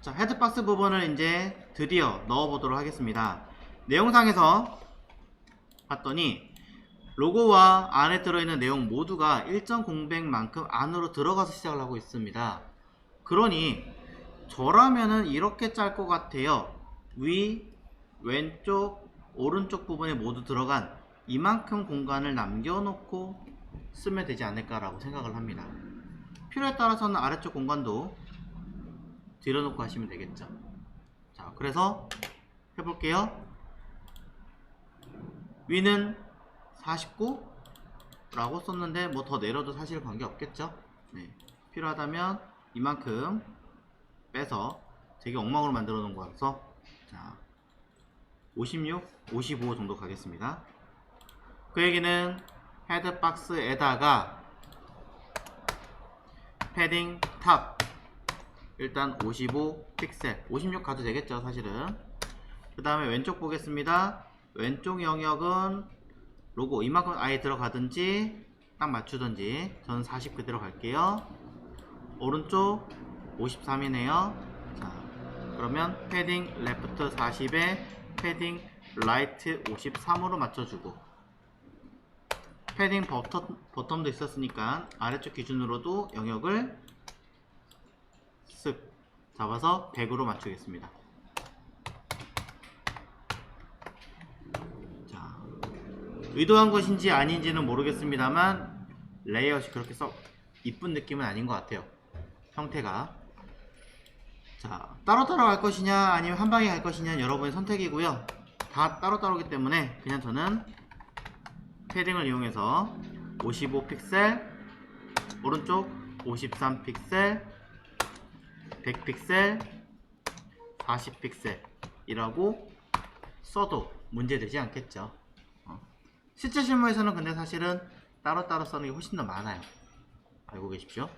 자, 헤드박스 부분을 이제 드디어 넣어보도록 하겠습니다. 내용상에서 봤더니 로고와 안에 들어있는 내용 모두가 일정 공백만큼 안으로 들어가서 시작을 하고 있습니다. 그러니 저라면은 이렇게 짤 것 같아요. 위, 왼쪽, 오른쪽 부분에 모두 들어간 이만큼 공간을 남겨놓고 쓰면 되지 않을까라고 생각을 합니다. 필요에 따라서는 아래쪽 공간도 들여놓고 하시면 되겠죠. 자, 그래서 해볼게요. 위는 49 라고 썼는데 뭐 더 내려도 사실 관계 없겠죠. 네. 필요하다면 이만큼 빼서 되게 엉망으로 만들어 놓은 거라서 자 56, 55 정도 가겠습니다. 그 얘기는 헤드박스에다가 패딩 탑 일단 55 픽셀 56 가도 되겠죠 사실은. 그 다음에 왼쪽 보겠습니다. 왼쪽 영역은 로고 이만큼 아예 들어가든지 딱 맞추든지 저는 40 그대로 갈게요. 오른쪽 53이네요 자 그러면 패딩 레프트 40에 패딩 라이트 53으로 맞춰주고 패딩 버텀도 있었으니까 아래쪽 기준으로도 영역을 쓱 잡아서 100으로 맞추겠습니다. 자, 의도한 것인지 아닌지는 모르겠습니다만 레이아웃이 그렇게 썩 이쁜 느낌은 아닌 것 같아요. 형태가. 자, 따로따로 갈 것이냐 아니면 한방에 갈 것이냐 여러분의 선택이고요. 다 따로따로기 때문에 그냥 저는 패딩을 이용해서 55 픽셀 오른쪽 53 픽셀 100 픽셀 40 픽셀 이라고 써도 문제되지 않겠죠. 실제 실무에서는 근데 사실은 따로따로 써는 게 훨씬 더 많아요. 알고 계십시오.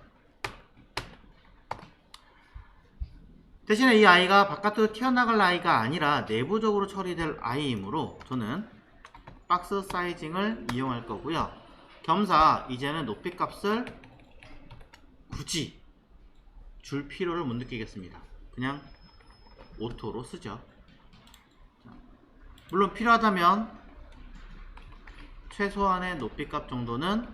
대신에 이 아이가 바깥으로 튀어나갈 아이가 아니라 내부적으로 처리될 아이이므로 저는 박스 사이징을 이용할 거고요. 겸사 이제는 높이 값을 굳이 줄 필요를 못 느끼겠습니다. 그냥 오토로 쓰죠. 물론 필요하다면 최소한의 높이 값 정도는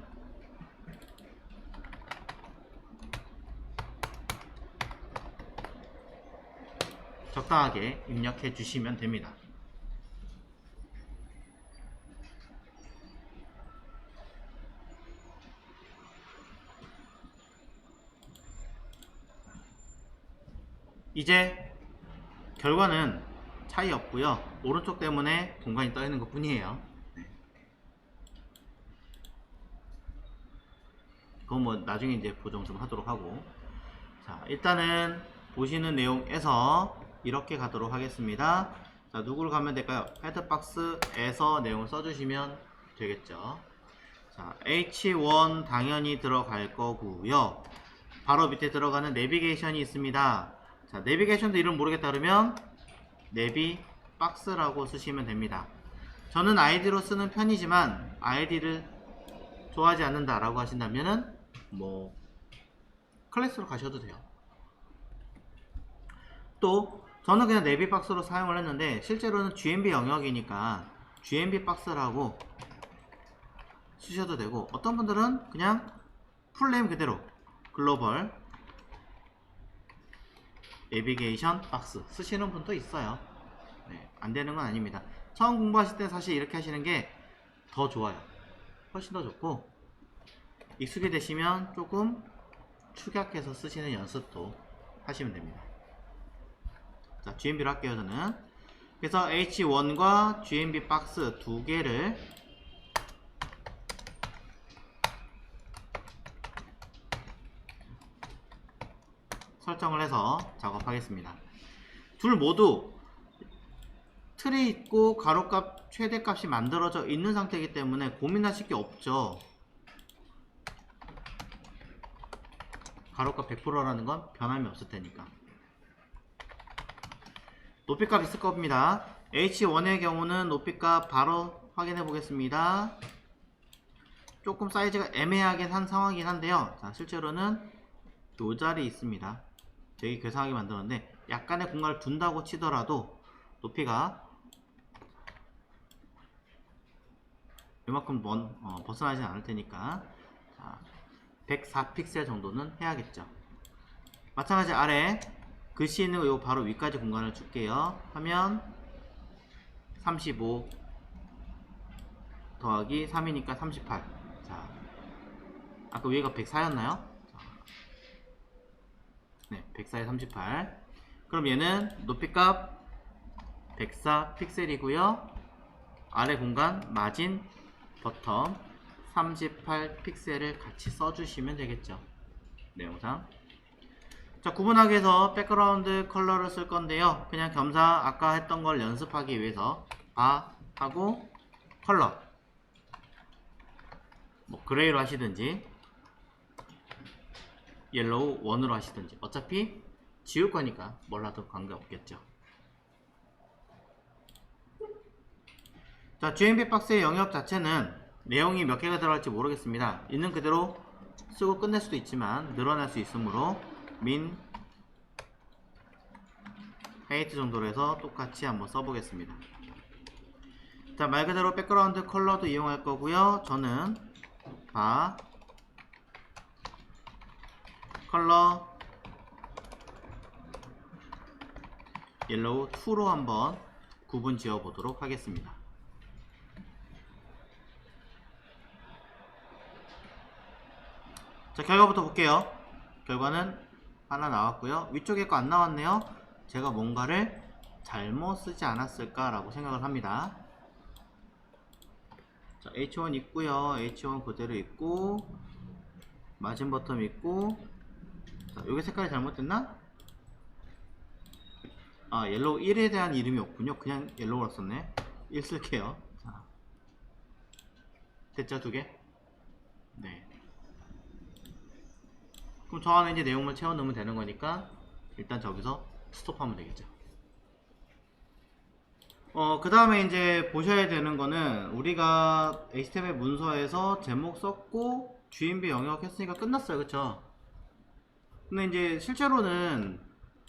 적당하게 입력해 주시면 됩니다. 이제 결과는 차이 없고요. 오른쪽 때문에 공간이 떠 있는 것 뿐이에요. 그건 뭐 나중에 이제 보정 좀 하도록 하고 자 일단은 보시는 내용에서 이렇게 가도록 하겠습니다. 자 누구를 가면 될까요? 헤드박스에서 내용을 써주시면 되겠죠. 자 H1 당연히 들어갈 거고요. 바로 밑에 들어가는 내비게이션이 있습니다. 자 내비게이션도 이름 모르겠다 그러면 내비 박스라고 쓰시면 됩니다. 저는 아이디로 쓰는 편이지만 아이디를 좋아하지 않는다 라고 하신다면은 뭐 클래스로 가셔도 돼요. 또 저는 그냥 내비 박스로 사용을 했는데 실제로는 GMB 영역이니까 GMB 박스라고 쓰셔도 되고 어떤 분들은 그냥 풀네임 그대로 글로벌 내비게이션 박스 쓰시는 분도 있어요. 네, 안 되는 건 아닙니다. 처음 공부하실 때 사실 이렇게 하시는 게 더 좋아요. 훨씬 더 좋고 익숙이 되시면 조금 축약해서 쓰시는 연습도 하시면 됩니다. 자, GMB로 할게요, 저는. 그래서 H1과 GMB 박스 두 개를 설정을 해서 작업하겠습니다. 둘 모두 틀이 있고 가로값 최대값이 만들어져 있는 상태이기 때문에 고민하실 게 없죠. 가로값 100%라는 건 변함이 없을 테니까. 높이값 있을 겁니다. H1의 경우는 높이값 바로 확인해 보겠습니다. 조금 사이즈가 애매하긴 한 상황이긴 한데요. 자, 실제로는 요 자리 있습니다. 되게 괴상하게 만들었는데 약간의 공간을 둔다고 치더라도 높이가 이만큼 벗어나지 않을 테니까 104픽셀 정도는 해야겠죠. 마찬가지 아래 글씨 있는 거 요 바로 위까지 공간을 줄게요. 하면 35 더하기 3이니까 38. 자, 아까 위에가 104였나요? 네, 104에 38. 그럼 얘는 높이값 104 픽셀이고요. 아래 공간 마진 버텀 38 픽셀을 같이 써주시면 되겠죠. 내용상. 자, 구분하기 위해서 백그라운드 컬러를 쓸 건데요. 그냥 겸사 아까 했던 걸 연습하기 위해서 하고 컬러 뭐 그레이로 하시든지 옐로우 원으로 하시든지 어차피 지울 거니까 몰라도 관계없겠죠. 자, GMB 박스의 영역 자체는 내용이 몇 개가 들어갈지 모르겠습니다. 있는 그대로 쓰고 끝낼 수도 있지만 늘어날 수 있으므로 min height 정도로 해서 똑같이 한번 써보겠습니다. 자, 말 그대로 백그라운드 컬러도 이용할 거고요. 저는 컬러 옐로우 2로 한번 구분 지어 보도록 하겠습니다. 자, 결과부터 볼게요. 결과는 하나 나왔고요. 위쪽에 거 안 나왔네요. 제가 뭔가를 잘못 쓰지 않았을까 라고 생각을 합니다. 자, H1 있고요. H1 그대로 있고 마진 버텀 있고. 자, 여기 색깔이 잘못됐나? 옐로우 1에 대한 이름이 없군요. 그냥 옐로우로 썼네. 1 쓸게요. 자, 됐죠? 두 개? 네. 그럼 저 안에 이제 내용물 채워 넣으면 되는 거니까 일단 저기서 스톱하면 되겠죠. 그 다음에 이제 보셔야 되는 거는 우리가 HTML 문서에서 제목 썼고 GMB 영역 했으니까 끝났어요. 그쵸? 근데 이제 실제로는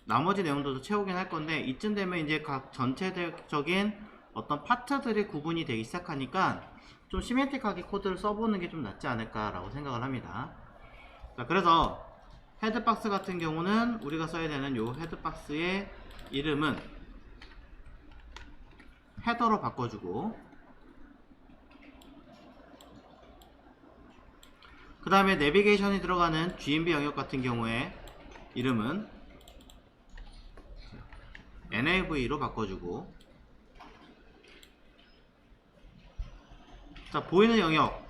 나머지 내용들도 채우긴 할 건데 이쯤 되면 이제 각 전체적인 어떤 파트들이 구분이 되기 시작하니까 좀 시메트릭하게 코드를 써보는 게 좀 낫지 않을까 라고 생각을 합니다. 자, 그래서 헤드박스 같은 경우는 우리가 써야 되는 요 헤드박스의 이름은 헤더로 바꿔주고, 그 다음에 내비게이션이 들어가는 GMB 영역 같은 경우에 이름은 NAV로 바꿔주고, 자, 보이는 영역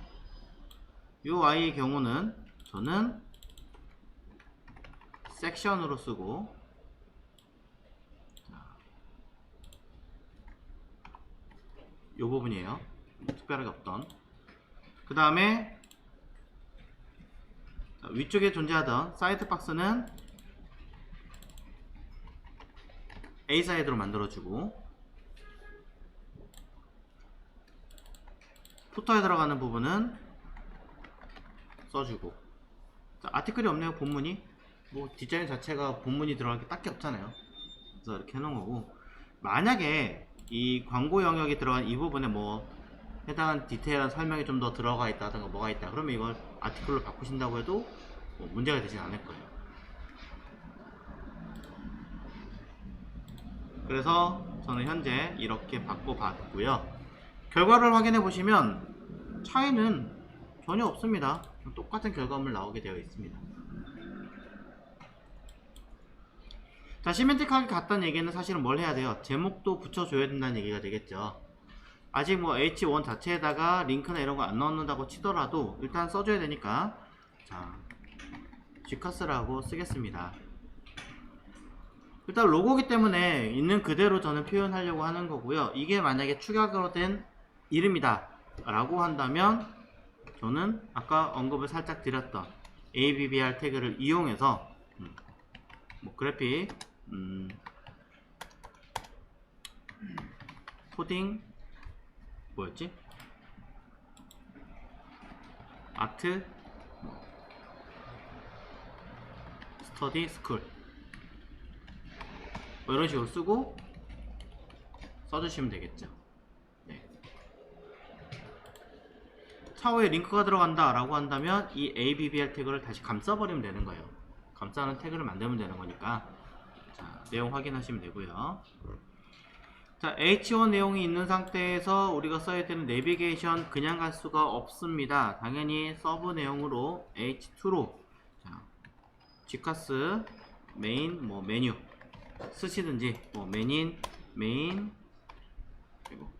요 I의 경우는 저는 섹션으로 쓰고, 요 부분이에요. 특별하게 없던. 그 다음에 위쪽에 존재하던 사이드 박스는 A 사이드로 만들어주고, 푸터에 들어가는 부분은 써주고. 자, 아티클이 없네요. 본문이 뭐 디자인 자체가 본문이 들어갈 게 딱히 없잖아요. 그래서 이렇게 해놓은 거고, 만약에 이 광고 영역에 들어간 이 부분에 뭐 해당한 디테일한 설명이 좀 더 들어가 있다든가 뭐가 있다 그러면 이걸 아티클로 바꾸신다고 해도 뭐 문제가 되진 않을 거예요. 그래서 저는 현재 이렇게 바꿔봤고요. 결과를 확인해 보시면 차이는 전혀 없습니다. 똑같은 결과물 나오게 되어 있습니다. 자, 시멘틱하게 같다는 얘기는 사실은 뭘 해야 돼요? 제목도 붙여줘야 된다는 얘기가 되겠죠. 아직 뭐 H1 자체에다가 링크나 이런 거 안 넣는다고 치더라도 일단 써줘야 되니까, 자, Gcas라고 쓰겠습니다. 일단 로고기 때문에 있는 그대로 저는 표현하려고 하는 거고요. 이게 만약에 추가로 된 이름이다 라고 한다면 저는 아까 언급을 살짝 드렸던 ABBR 태그를 이용해서 뭐 그래픽 코딩 뭐였지? 아트 스터디 스쿨 뭐 이런 식으로 쓰고 써주시면 되겠죠. 네. 차후에 링크가 들어간다 라고 한다면 이 ABBR 태그를 다시 감싸버리면 되는 거예요. 감싸는 태그를 만들면 되는 거니까. 자, 내용 확인하시면 되고요. 자, H1 내용이 있는 상태에서 우리가 써야 되는 내비게이션 그냥 갈 수가 없습니다. 당연히 서브 내용으로 H2로 자, Gcas 메인 뭐 메뉴 쓰시든지 뭐 메인 그리고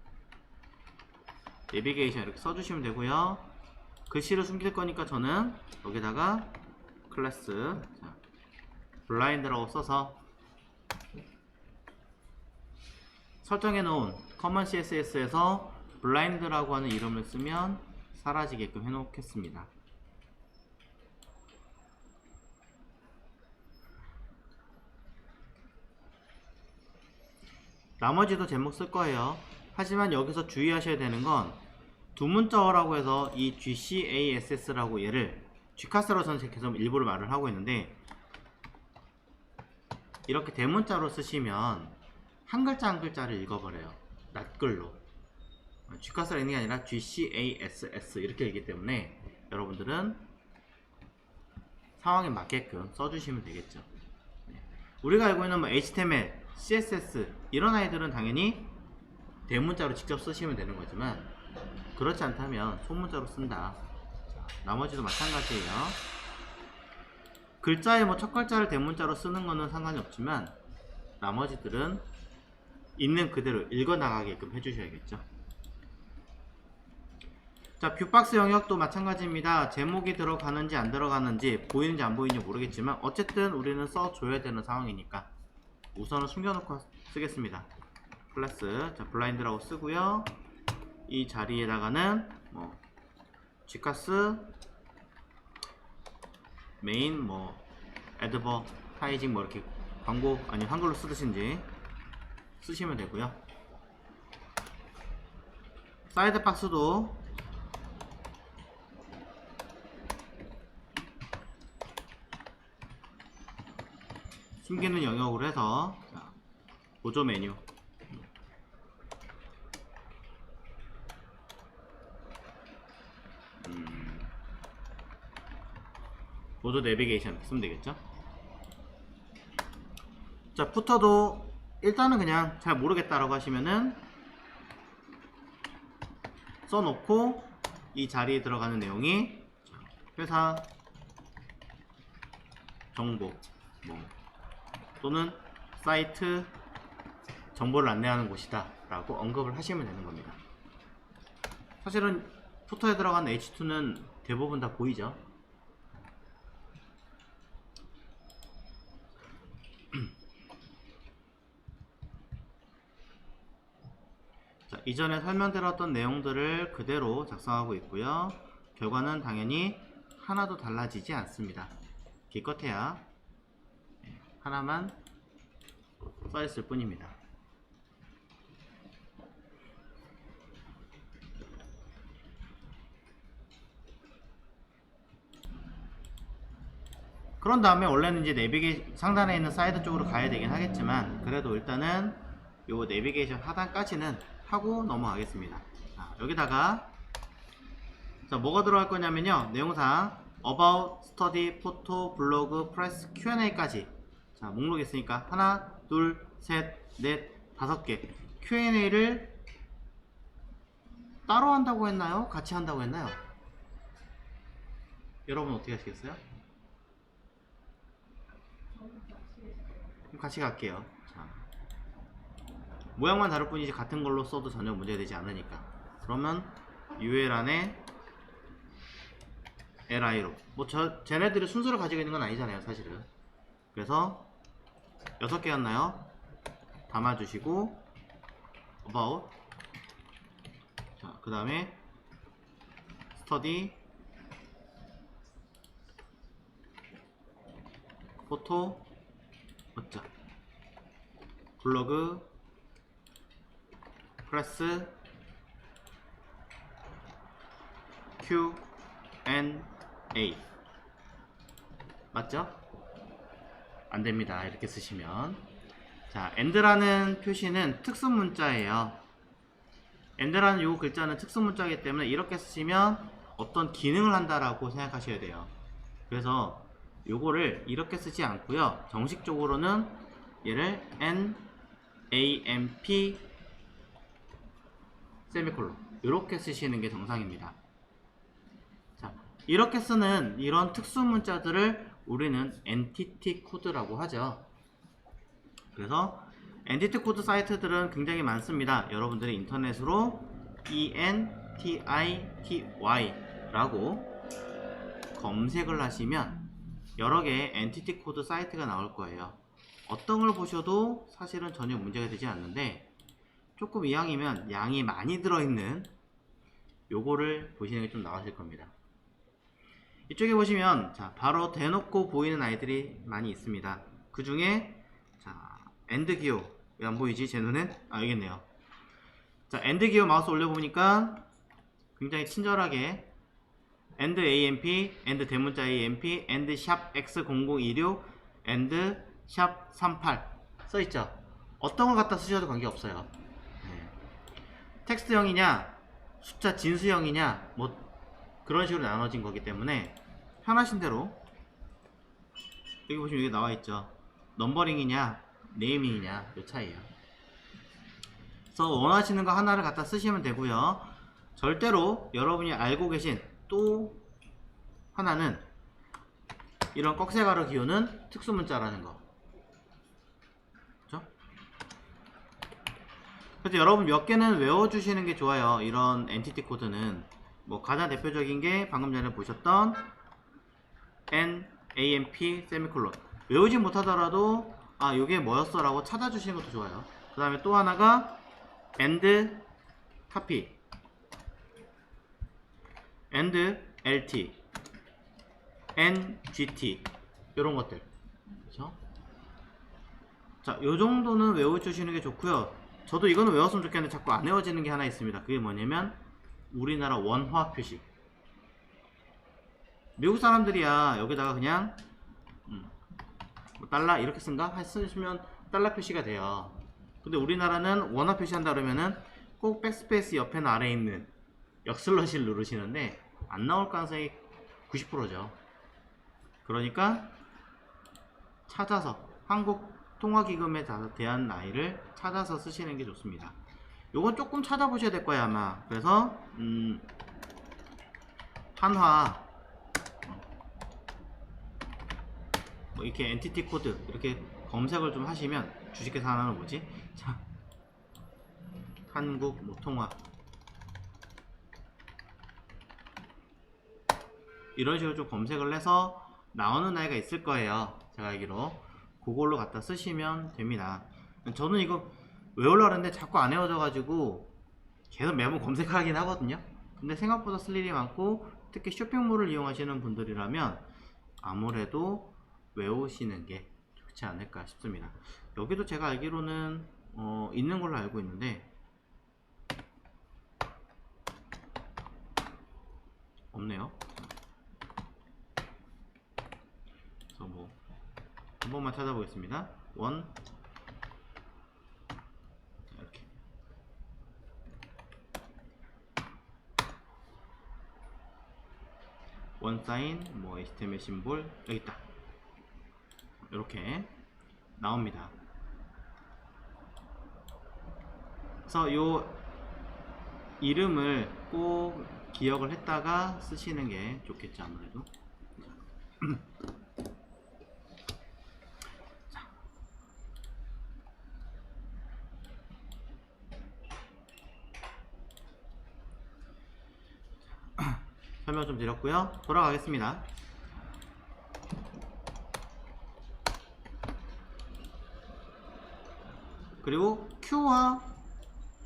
내비게이션 이렇게 써주시면 되고요. 글씨를 숨길 거니까 저는 여기다가 클래스 블라인드라고 써서 설정해 놓은 커먼 CSS에서 블라인드라고 하는 이름을 쓰면 사라지게끔 해 놓겠습니다. 나머지도 제목 쓸 거예요. 하지만 여기서 주의하셔야 되는 건 두 문자어라고 해서 이 GCASS라고 얘를 Gcas로 선택해서 일부러 말을 하고 있는데 이렇게 대문자로 쓰시면 한 글자 한 글자를 읽어버려요. 낱글로. Gcas가 있는 게 아니라 GCASS 이렇게 읽기 때문에 여러분들은 상황에 맞게끔 써주시면 되겠죠. 우리가 알고 있는 뭐 HTML, CSS 이런 아이들은 당연히 대문자로 직접 쓰시면 되는 거지만 그렇지 않다면 소문자로 쓴다. 자, 나머지도 마찬가지예요. 글자에 뭐 첫 글자를 대문자로 쓰는 거는 상관이 없지만 나머지들은 있는 그대로 읽어 나가게끔 해주셔야겠죠. 자, 뷰박스 영역도 마찬가지입니다. 제목이 들어가는지 안 들어가는지 보이는지 안 보이는지 모르겠지만 어쨌든 우리는 써줘야 되는 상황이니까 우선은 숨겨놓고 쓰겠습니다. 클래스 자 블라인드라고 쓰고요. 이 자리에다가는 뭐 Gcas 메인 뭐 애드버타이징 뭐 이렇게 광고 아니 한글로 쓰듯인지 쓰시면 되고요. 사이드 박스도 숨기는 영역으로 해서 자, 보조 메뉴 보조 내비게이션 이렇게 쓰면 되겠죠. 자, 푸터도 일단은 그냥 잘 모르겠다라고 하시면은 써놓고 이 자리에 들어가는 내용이 회사 정보 뭐 또는 사이트 정보를 안내하는 곳이다 라고 언급을 하시면 되는 겁니다. 사실은 푸터에 들어간 H2는 대부분 다 보이죠. 자, 이전에 설명드렸던 내용들을 그대로 작성하고 있고요. 결과는 당연히 하나도 달라지지 않습니다. 기껏해야 하나만 써있을 뿐입니다. 그런 다음에 원래는 이제 상단에 있는 사이드 쪽으로 가야 되긴 하겠지만 그래도 일단은 요 내비게이션 하단까지는 하고 넘어가겠습니다. 자, 여기다가 자, 뭐가 들어갈 거냐면요. 내용상 About, Study, Photo, Blog, Press, Q&A까지 자, 목록이 있으니까 하나, 둘, 셋, 넷, 5개 Q&A를 따로 한다고 했나요? 같이 한다고 했나요? 여러분 어떻게 하시겠어요? 같이 갈게요. 자, 모양만 다를 뿐이지 같은 걸로 써도 전혀 문제되지 않으니까. 그러면 UL 안에 LI로 뭐 쟤네들이 순서를 가지고 있는 건 아니잖아요 사실은. 그래서 6개였나요? 담아주시고 About 자, 그 다음에 Study 포토 어쩌 블로그 프레스 Q&A 맞죠? 안됩니다 이렇게 쓰시면. 자, AND라는 표시는 특수 문자예요. AND라는 요 글자는 특수 문자이기 때문에 이렇게 쓰시면 어떤 기능을 한다라고 생각하셔야 돼요. 그래서 요거를 이렇게 쓰지 않고요. 정식적으로는 얘를 NAMP 세미콜론 이렇게 쓰시는 게 정상입니다. 자, 이렇게 쓰는 이런 특수 문자들을 우리는 엔티티 코드라고 하죠. 그래서 엔티티 코드 사이트들은 굉장히 많습니다. 여러분들이 인터넷으로 ENTITY 라고 검색을 하시면 여러 개의 엔티티 코드 사이트가 나올 거예요. 어떤 걸 보셔도 사실은 전혀 문제가 되지 않는데 조금 이왕이면 양이 많이 들어있는 요거를 보시는 게 좀 나으실 겁니다. 이쪽에 보시면 자, 바로 대놓고 보이는 아이들이 많이 있습니다. 그 중에 자, 엔드 기호 왜 안 보이지? 제 눈엔? 아, 여기 있네요. 자, 엔드 기호 마우스 올려보니까 굉장히 친절하게 엔드 AMP, 엔드 대문자 AMP, 엔드 샵 X0026, 엔드 샵 38 써있죠? 어떤 걸 갖다 쓰셔도 관계없어요. 네. 텍스트형이냐 숫자 진수형이냐 뭐 그런 식으로 나눠진 거기 때문에 편하신 대로 여기 보시면 여기 나와있죠. 넘버링이냐 네이밍이냐 요 차이에요. 그래서 원하시는 거 하나를 갖다 쓰시면 되고요. 절대로 여러분이 알고 계신 또 하나는 이런 꺽쇠가루 기호는 특수문자라는 거. 그렇죠? 그래서 여러분 몇 개는 외워주시는 게 좋아요. 이런 엔티티 코드는 뭐 가장 대표적인 게 방금 전에 보셨던 NAMP 세미콜론 외우지 못하더라도 아 요게 뭐였어 라고 찾아주시는 것도 좋아요. 그 다음에 또 하나가 AND copy AND LT NGT 이런 것들 그렇죠? 자, 요 정도는 외워주시는 게 좋고요. 저도 이거는 외웠으면 좋겠는데 자꾸 안 외워지는 게 하나 있습니다. 그게 뭐냐면 우리나라 원화 표시. 미국 사람들이야 여기다가 그냥 뭐 달러 이렇게 쓴가? 쓰시면 달러 표시가 돼요. 근데 우리나라는 원화 표시한다 그러면은 꼭 백스페이스 옆에나 아래에 있는 역슬러시를 누르시는데 안 나올 가능성이 90%죠. 그러니까 찾아서 한국 통화기금에 대한 나이를 찾아서 쓰시는 게 좋습니다. 요건 조금 찾아보셔야 될 거예요 아마. 그래서 한화 뭐 이렇게 엔티티 코드 이렇게 검색을 좀 하시면 주식회사 하나는 뭐지? 자, 한국 뭐 통화 이런 식으로 좀 검색을 해서 나오는 아이가 있을 거예요. 제가 알기로 그걸로 갖다 쓰시면 됩니다. 저는 이거 외우려고 하는데 자꾸 안 외워져 가지고 계속 매번 검색하긴 하거든요. 근데 생각보다 쓸 일이 많고 특히 쇼핑몰을 이용하시는 분들이라면 아무래도 외우시는 게 좋지 않을까 싶습니다. 여기도 제가 알기로는 있는 걸로 알고 있는데 없네요. 그래서 뭐 한 번만 찾아보겠습니다. 이렇게 원 사인 뭐 HTML 심볼 여기 있다. 이렇게 나옵니다. 그래서 요 이름을 꼭 기억을 했다가 쓰시는 게 좋겠죠 아무래도. 설명 좀 드렸고요. 돌아가겠습니다. 그리고 Q와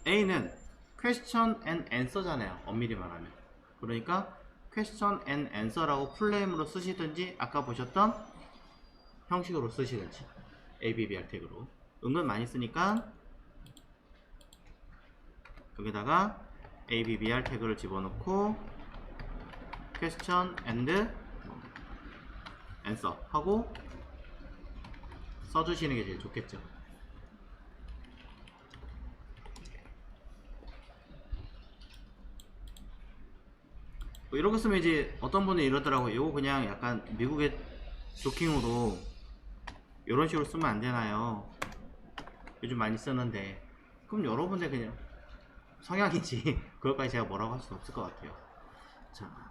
A는 question and answer잖아요. 엄밀히 말하면. 그러니까 question and answer라고 풀네임으로 쓰시든지 아까 보셨던 형식으로 쓰시든지 ABBR 태그로 은근 많이 쓰니까 여기다가 ABBR 태그를 집어넣고 question and answer 하고 써주시는 게 제일 좋겠죠. 뭐 이런 거 쓰면 이제 어떤 분이 이러더라고요. 이거 그냥 약간 미국의 조킹으로 이런 식으로 쓰면 안 되나요? 요즘 많이 쓰는데. 그럼 여러분들 그냥 성향이지 그것까지 제가 뭐라고 할 수는 없을 것 같아요. 자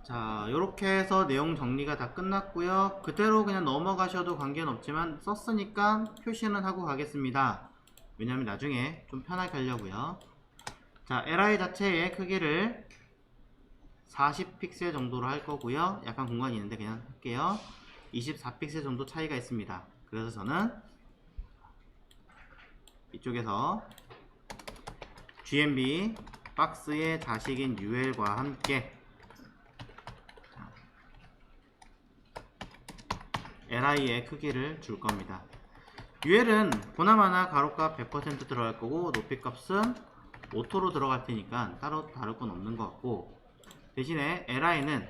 자, 요렇게 해서 내용 정리가 다 끝났고요. 그대로 그냥 넘어가셔도 관계는 없지만 썼으니까 표시는 하고 가겠습니다. 왜냐면 나중에 좀 편하게 하려고요. 자, li 자체의 크기를 40픽셀 정도로 할 거고요. 약간 공간이 있는데 그냥 할게요. 24픽셀 정도 차이가 있습니다. 그래서 저는 이쪽에서 GMB 박스의 자식인 UL과 함께 li의 크기를 줄 겁니다. UL은 보나마나 가로값 100% 들어갈 거고 높이값은 오토로 들어갈 테니까 따로 다를 건 없는 것 같고, 대신에 li는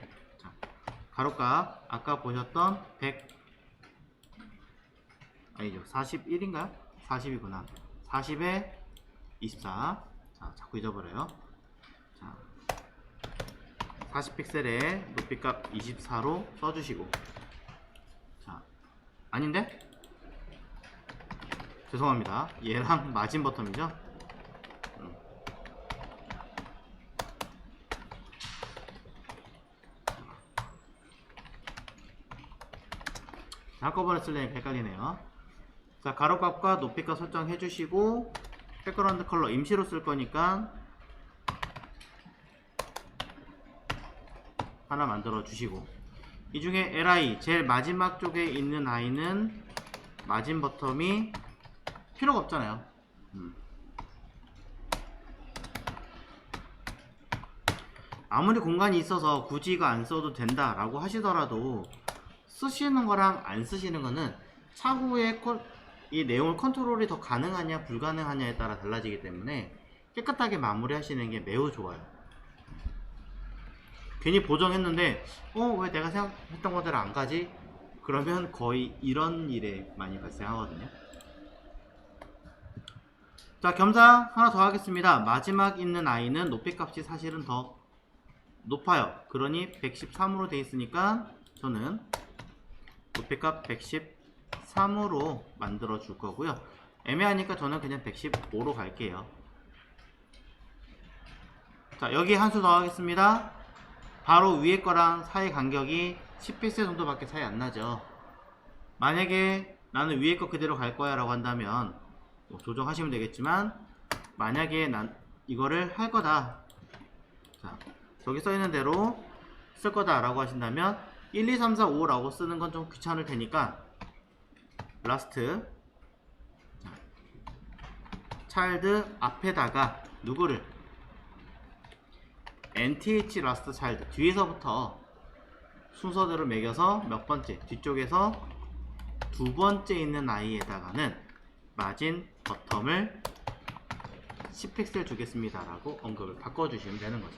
가로값 아까 보셨던 100 아니죠 41인가요? 40이구나. 40에 24. 자, 자꾸 잊어버려요. 자, 40픽셀에 높이값 24로 써주시고, 자, 아닌데? 죄송합니다. 얘랑 마진 버텀이죠? 한꺼번에 쓰려니까 헷갈리네요. 자, 가로값과 높이값 설정해 주시고, 백그라운드 컬러 임시로 쓸 거니까 하나 만들어 주시고, 이 중에 li 제일 마지막 쪽에 있는 i는 마진 버텀이 필요가 없잖아요. 아무리 공간이 있어서 굳이 이거 안 써도 된다 라고 하시더라도 쓰시는 거랑 안 쓰시는 거는 차후에 이 내용을 컨트롤이 더 가능하냐 불가능하냐에 따라 달라지기 때문에 깨끗하게 마무리 하시는 게 매우 좋아요. 괜히 보정했는데 왜 내가 생각했던 거대로 안 가지? 그러면 거의 이런 일에 많이 발생하거든요. 자, 겸사 하나 더 하겠습니다. 마지막 있는 i는 높이값이 사실은 더 높아요. 그러니 113으로 되어 있으니까 저는 높이값 113으로 만들어 줄 거고요. 애매하니까 저는 그냥 115로 갈게요. 자, 여기 한 수 더 하겠습니다. 바로 위에 거랑 사이 간격이 10픽셀 정도밖에 차이 안 나죠. 만약에 나는 위에 거 그대로 갈 거야 라고 한다면 뭐 조정하시면 되겠지만, 만약에 난 이거를 할 거다, 자, 저기 써 있는 대로 쓸 거다 라고 하신다면 1, 2, 3, 4, 5 라고 쓰는 건 좀 귀찮을 테니까 라스트 차일드 앞에다가 누구를 nth 라스트 차일드 뒤에서부터 순서대로 매겨서 몇 번째, 뒤쪽에서 두 번째 있는 i에다가는 마진 버텀을 10픽셀 주겠습니다 라고 언급을 바꿔주시면 되는 거죠.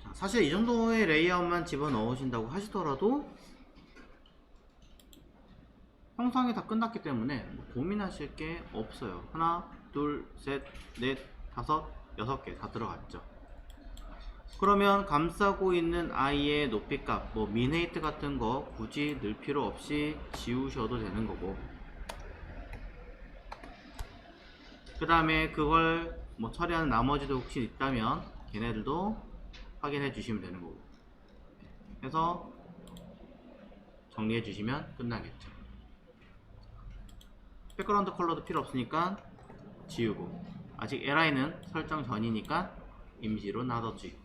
자, 사실 이 정도의 레이아웃만 집어넣으신다고 하시더라도 형상이 다 끝났기 때문에 뭐 고민하실 게 없어요. 하나, 둘, 셋, 넷, 다섯, 6개 다 들어갔죠. 그러면 감싸고 있는 i의 높이값, 뭐 민헤이트 같은 거 굳이 넣을 필요 없이 지우셔도 되는 거고, 그 다음에 그걸 뭐 처리하는 나머지도 혹시 있다면 걔네들도 확인해 주시면 되는 거고 해서 정리해 주시면 끝나겠죠. 백그라운드 컬러도 필요 없으니까 지우고, 아직 li는 설정 전이니까 임시로 놔뒀지.